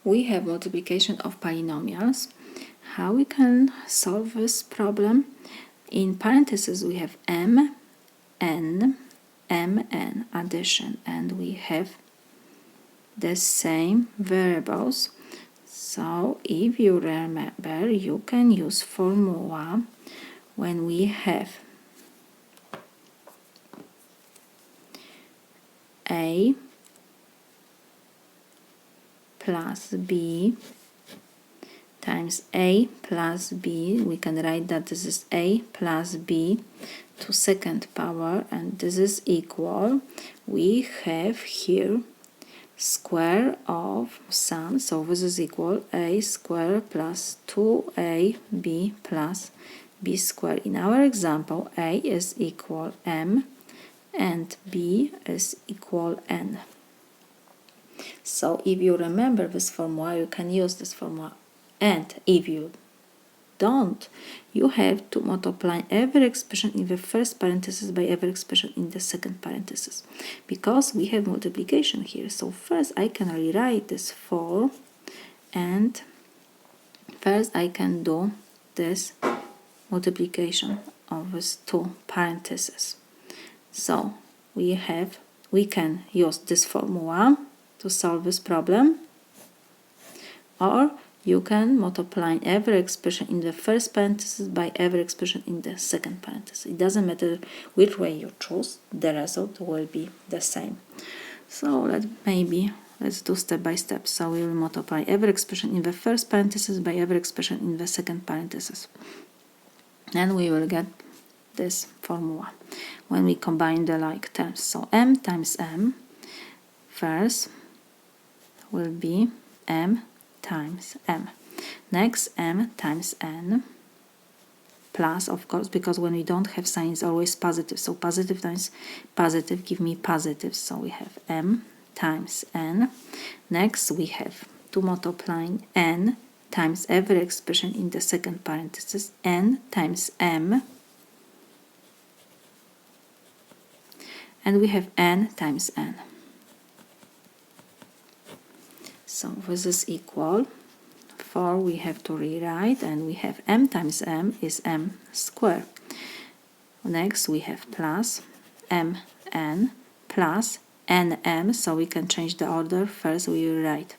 we have multiplication of polynomials. How we can solve this problem? In parentheses we have m, n, mn addition, and we have the same variables. So if you remember, you can use formula when we have a plus b times a plus b. We can write that this is a plus b to second power, and this is equal. We have here square of sum, so this is equal a square plus 2ab plus b square. In our example, a is equal m and b is equal n. So if you remember this formula, you can use this formula. And if you don't, you have to multiply every expression in the first parenthesis by every expression in the second parenthesis, because we have multiplication here. So first I can rewrite this 4, and first I can do this multiplication of these two parentheses. So we can use this formula to solve this problem, or you can multiply every expression in the first parenthesis by every expression in the second parenthesis. It doesn't matter which way you choose, the result will be the same. So let's do step by step. So we will multiply every expression in the first parenthesis by every expression in the second parenthesis, and we will get this formula when we combine the like terms. So m times m first will be m times m. Next, m times n plus, of course, because when we don't have sign, it's always positive. So positive times positive give me positive. So we have m times n. Next, we have to multiply n times every expression in the second parenthesis, n times m. And we have n times n. So this is equal. 4 we have to rewrite, and we have m times m is m squared. Next we have plus mn plus nm, so we can change the order. First we will write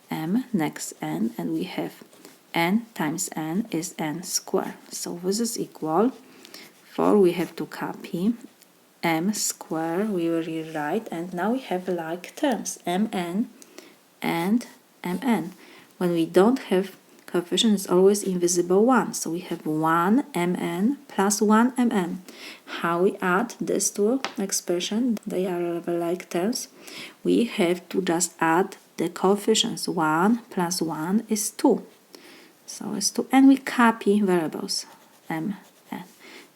m, next n, and we have n times n is n squared. So this is equal. 4 we have to copy. M squared we will rewrite, and now we have like terms mn and mn. When we don't have coefficient, it's always invisible 1. So we have 1 mn plus 1 mn. How we add these two expressions? They are like terms. We have to just add the coefficients. 1 plus 1 is 2. So it's 2. And we copy variables m, n.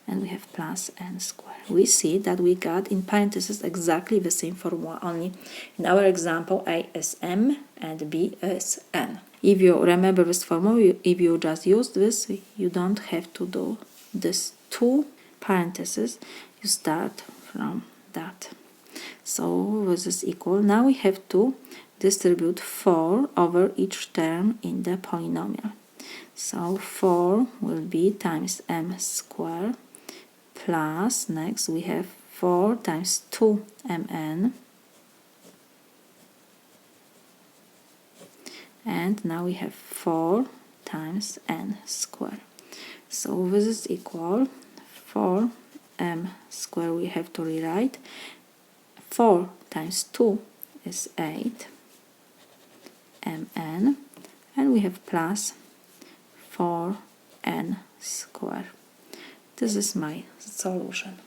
And we have plus n squared. We see that we got in parentheses exactly the same formula, only in our example a is m and b is n. If you remember this formula, if you just use this, you don't have to do this two parentheses. You start from that. So this is equal. Now we have to distribute 4 over each term in the polynomial. So 4 will be times m squared plus, next we have 4 times 2mn, and now we have 4 times n squared. So this is equal 4m squared we have to rewrite. 4 times 2 is 8 mn, and we have plus 4n squared. This is my solution.